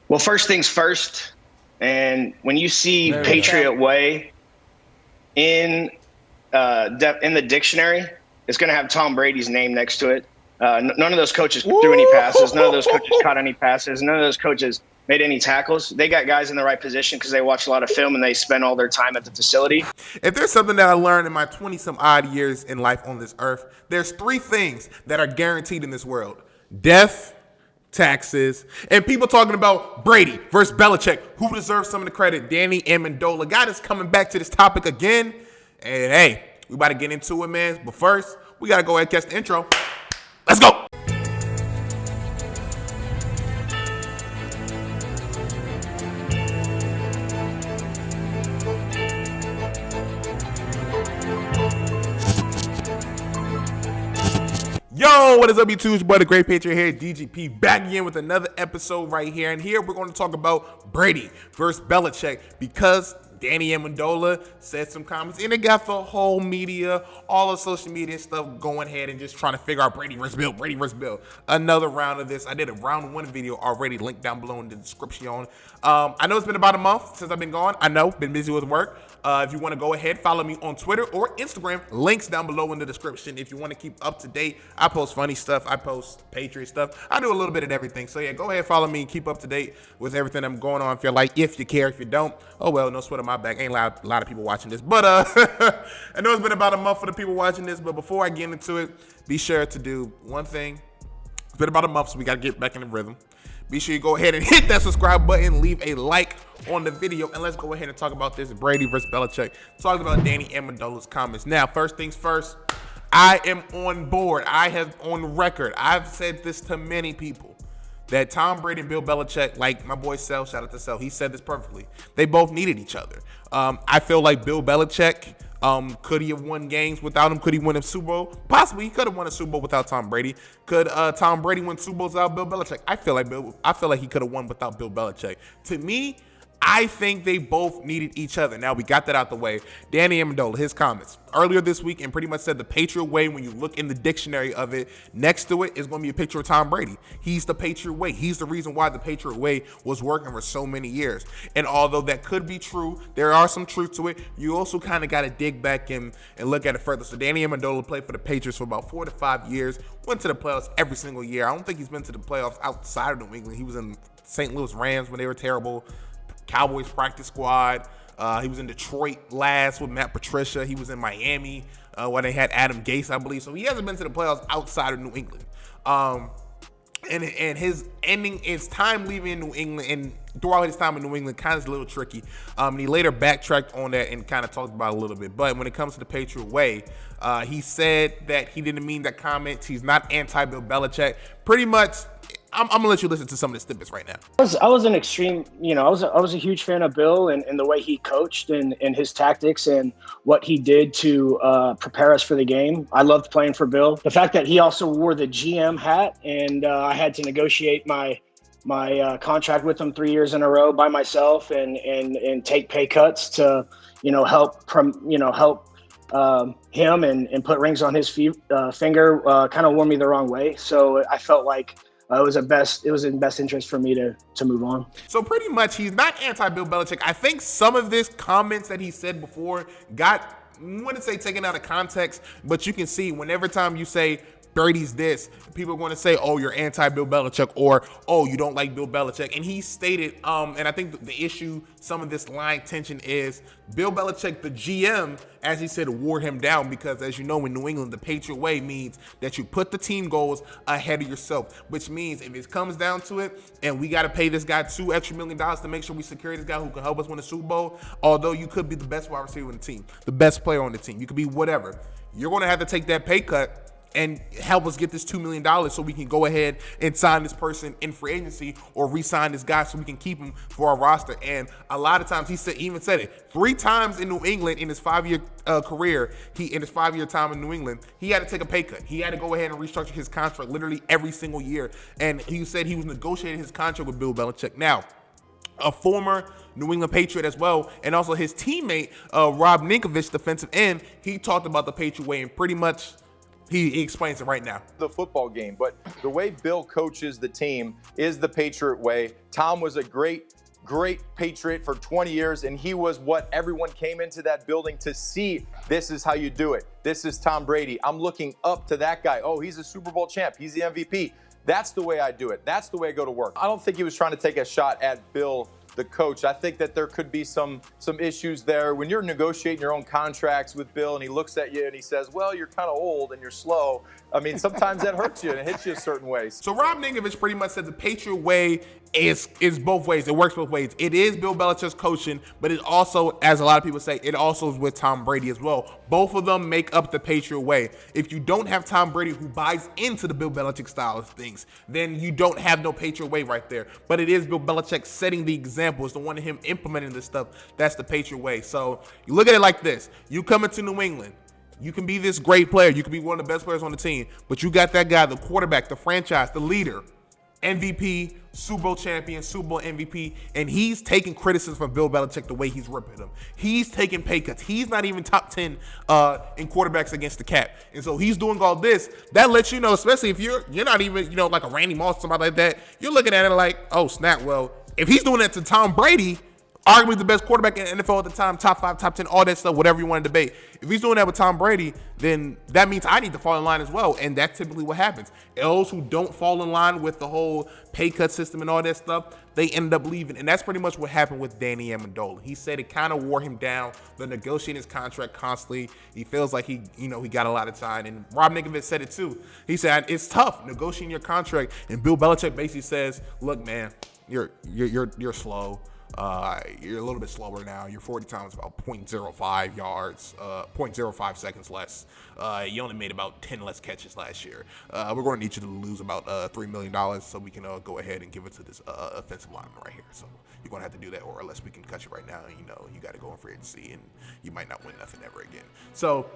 Well, first things first, and when you see Very Patriot excited. Way in in the dictionary, it's going to have Tom Brady's name next to it. None of those coaches threw any passes. None of those coaches Woo! caught any passes. None of those coaches made any tackles. They got guys in the right position because they watch a lot of film and they spend all their time at the facility. If there's something that I learned in my 20 some odd years in life on this earth, there's three things that are guaranteed in this world: death, taxes, and people talking about Brady versus Belichick. Who deserves some of the credit? Danny Amendola. God is coming back to this topic again. And hey, we about to get into it, man. But first, we got to go ahead and catch the intro. Let's go. Yo, what is up, YouTube? It's your boy, the Great Patriot here, DGP, back again with another episode right here. And here we're going to talk about Brady versus Belichick because Danny Amendola said some comments, and it got the whole media, all the social media stuff going ahead and just trying to figure out Brady versus Bill, Brady versus Bill. Another round of this. I did a round one video already, linked down below in the description. I know it's been about a month since I've been gone. I know, been busy with work. If you want to go ahead, follow me on Twitter or Instagram. Links down below in the description. If you want to keep up to date, I post funny stuff. I post Patriot stuff. I do a little bit of everything. So yeah, go ahead, follow me, and keep up to date with everything that's going on. If you're like, if you care, if you don't, oh well, no sweat on my back. Ain't a lot of people watching this, but I know it's been about a month for the people watching this. But before I get into it, be sure to do one thing. It's been about a month, so we got to get back in the rhythm. Be sure you go ahead and hit that subscribe button, leave a like on the video, and let's go ahead and talk about this Brady versus Belichick. Talking about Danny Amendola's comments. Now, first things first, I am on board. I have on record. I've said this to many people that Tom Brady and Bill Belichick, like my boy Sel, shout out to Sel, he said this perfectly. They both needed each other. I feel like Bill Belichick, could he have won games without him? Could he win a Super Bowl? Possibly. He could have won a Super Bowl without Tom Brady. Could Tom Brady win Super Bowls without Bill Belichick? I feel like he could have won without Bill Belichick. To me, I think they both needed each other. Now, we got that out the way. Danny Amendola, his comments earlier this week, and pretty much said the Patriot Way, when you look in the dictionary of it, next to it is going to be a picture of Tom Brady. He's the Patriot Way. He's the reason why the Patriot Way was working for so many years. And although that could be true, there are some truth to it. You also kind of got to dig back and look at it further. So Danny Amendola played for the Patriots for about 4 to 5 years, went to the playoffs every single year. I don't think he's been to the playoffs outside of New England. He was in St. Louis Rams when they were terrible. Cowboys practice squad. He was in Detroit last with Matt Patricia. He was in Miami when they had Adam Gase, I believe. So he hasn't been to the playoffs outside of New England. And his time leaving New England and throughout his time in New England kind of is a little tricky. And he later backtracked on that and kind of talked about it a little bit. But when it comes to the Patriot Way, he said that he didn't mean that comment. He's not anti-Bill Belichick. Pretty much, I'm gonna let you listen to some of the snippets right now. I was an extreme, I was a huge fan of Bill and the way he coached and his tactics and what he did to prepare us for the game. I loved playing for Bill. The fact that he also wore the GM hat and I had to negotiate my contract with him 3 years in a row by myself and take pay cuts to help him and put rings on his finger kind of wore me the wrong way. So I felt like it was in best interest for me to move on. So pretty much, he's not anti-Bill Belichick. I think some of this comments that he said before got, I wouldn't say taken out of context, but you can see whenever time you say Brady's this, people are going to say, oh, you're anti-Bill Belichick, or, oh, you don't like Bill Belichick. And he stated, and I think the issue, some of this line tension is Bill Belichick, the GM, as he said, wore him down because, as you know, in New England, the Patriot Way means that you put the team goals ahead of yourself, which means if it comes down to it and we got to pay this guy $2 extra million to make sure we secure this guy who can help us win a Super Bowl, although you could be the best wide receiver on the team, the best player on the team, you could be whatever, you're going to have to take that pay cut and help us get this $2 million so we can go ahead and sign this person in free agency or re-sign this guy so we can keep him for our roster. And a lot of times he even said it 3 times in New England in his 5-year career. In his 5-year time in New England, he had to take a pay cut. He had to go ahead and restructure his contract literally every single year. And he said he was negotiating his contract with Bill Belichick. Now, a former New England Patriot as well, and also his teammate, Rob Ninkovich, defensive end, he talked about the Patriot Way and pretty much He explains it right now. The football game, but the way Bill coaches the team is the Patriot way. Tom was a great Patriot for 20 years, and he was what everyone came into that building to see. This is how you do it. This is Tom Brady. I'm looking up to that guy. Oh, he's a Super Bowl champ. He's the MVP. That's the way I do it. That's the way I go to work. I don't think he was trying to take a shot at Bill, the coach. I think that there could be some issues there. When you're negotiating your own contracts with Bill and he looks at you and he says, well, you're kind of old and you're slow. I mean, sometimes that hurts you and it hits you a certain way. So Rob Ninkovich pretty much said the Patriot way is both ways. It works both ways. It is Bill Belichick's coaching, but it also, as a lot of people say, it also is with Tom Brady as well. Both of them make up the Patriot way. If you don't have Tom Brady who buys into the Bill Belichick style of things, then you don't have no Patriot way right there. But it is Bill Belichick setting the example. It's the one of him implementing this stuff. That's the Patriot way. So you look at it like this. You come into New England. You can be this great player. You can be one of the best players on the team. But you got that guy, the quarterback, the franchise, the leader, MVP, Super Bowl champion, Super Bowl MVP, and he's taking criticism from Bill Belichick the way he's ripping him. He's taking pay cuts. He's not even top 10 in quarterbacks against the cap. And so he's doing all this. That lets you know, especially if you're not even, like a Randy Moss or somebody like that, you're looking at it like, oh, snap, well, if he's doing that to Tom Brady, arguably the best quarterback in the NFL at the time, top 5, top 10, all that stuff, whatever you want to debate. If he's doing that with Tom Brady, then that means I need to fall in line as well. And that's typically what happens. Those who don't fall in line with the whole pay cut system and all that stuff, they end up leaving. And that's pretty much what happened with Danny Amendola. He said it kind of wore him down. They're negotiating his contract constantly. He feels like he got a lot of time. And Rob Ninkovich said it too. He said it's tough negotiating your contract. And Bill Belichick basically says, look, man, you're slow. You're a little bit slower now. Your 40 time is about 0.05 yards, 0.05 seconds less. You only made about 10 less catches last year. We're going to need you to lose about $3 million so we can go ahead and give it to this offensive lineman right here. So you're going to have to do that, or unless we can cut you right now. You got to go in free agency, and you might not win nothing ever again. So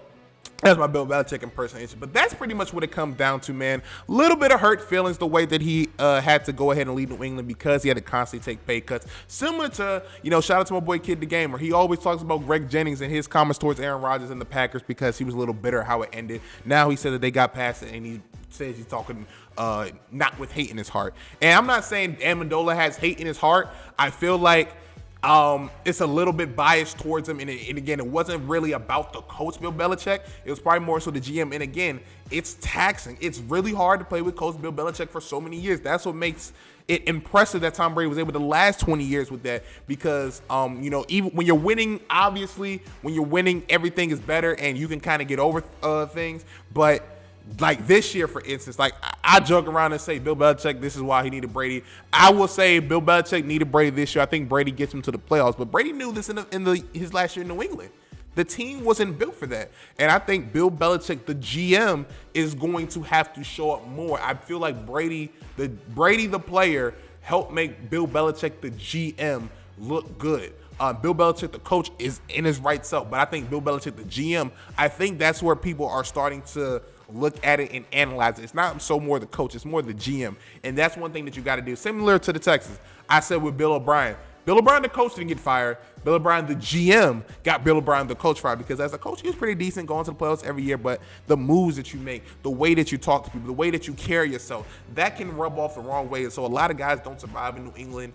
that's my Bill Belichick impersonation. But that's pretty much what it comes down to, man. A little bit of hurt feelings the way that he had to go ahead and lead New England because he had to constantly take pay cuts. Similar to, shout out to my boy Kid the Gamer. He always talks about Greg Jennings and his comments towards Aaron Rodgers and the Packers because he was a little bitter how it ended. Now he said that they got past it, and he says he's talking not with hate in his heart. And I'm not saying Amendola has hate in his heart. I feel like it's a little bit biased towards him, and again, it wasn't really about the coach Bill Belichick. It was probably more so the GM. And again, it's taxing. It's really hard to play with Coach Bill Belichick for so many years. That's what makes it impressive that Tom Brady was able to last 20 years with that. Because even when you're winning, obviously, when you're winning, everything is better, and you can kind of get over things, but like this year, for instance, like I joke around and say Bill Belichick, this is why he needed Brady. I will say Bill Belichick needed Brady this year. I think Brady gets him to the playoffs, but Brady knew this in his last year in New England. The team wasn't built for that. And I think Bill Belichick, the GM, is going to have to show up more. I feel like Brady the player helped make Bill Belichick the GM look good. Bill Belichick, the coach, is in his right self, but I think Bill Belichick, the GM, I think that's where people are starting to look at it and analyze it. It's not so more the coach, it's more the GM. And that's one thing that you got to do. Similar to the Texans. I said with Bill O'Brien. Bill O'Brien, the coach, didn't get fired. Bill O'Brien, the GM, got Bill O'Brien, the coach, fired because as a coach, he was pretty decent going to the playoffs every year, but the moves that you make, the way that you talk to people, the way that you carry yourself, that can rub off the wrong way. And so a lot of guys don't survive in New England.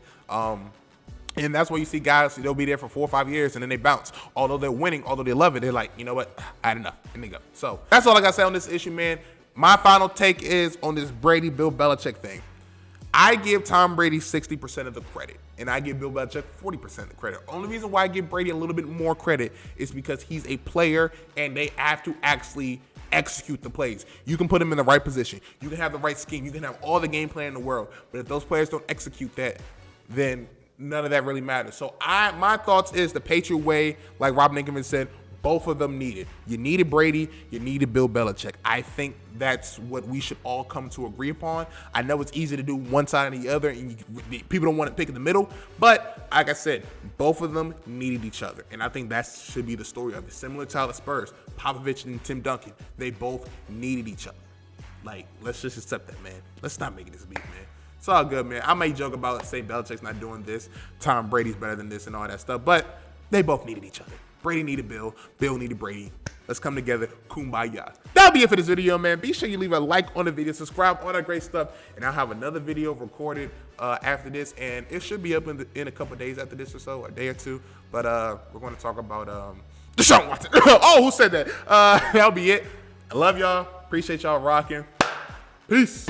And that's why you see guys, they'll be there for 4 or 5 years and then they bounce. Although they're winning, although they love it, they're like, you know what, I had enough, and they go. So that's all I got to say on this issue, man. My final take is on this Brady, Bill Belichick thing. I give Tom Brady 60% of the credit, and I give Bill Belichick 40% of the credit. Only reason why I give Brady a little bit more credit is because he's a player, and they have to actually execute the plays. You can put him in the right position. You can have the right scheme. You can have all the game plan in the world. But if those players don't execute that, then none of that really matters. So my thoughts is the Patriot way, like Rob Ninkovich said, both of them needed. You needed Brady, you needed Bill Belichick. I think that's what we should all come to agree upon. I know it's easy to do one side or the other, and people don't want to pick in the middle. But like I said, both of them needed each other. And I think that should be the story of it. Similar to how the Spurs, Popovich and Tim Duncan, they both needed each other. Like, let's just accept that, man. Let's stop making this beef, man. It's all good, man. I may joke about saying Belichick's not doing this, Tom Brady's better than this and all that stuff, but they both needed each other. Brady needed Bill, Bill needed Brady. Let's come together. Kumbaya. That'll be it for this video, man. Be sure you leave a like on the video, subscribe, all that great stuff. And I'll have another video recorded after this. And it should be up in a couple days after this or so, a day or two. But we're going to talk about Deshaun Watson. Oh, who said that? That'll be it. I love y'all. Appreciate y'all rocking. Peace.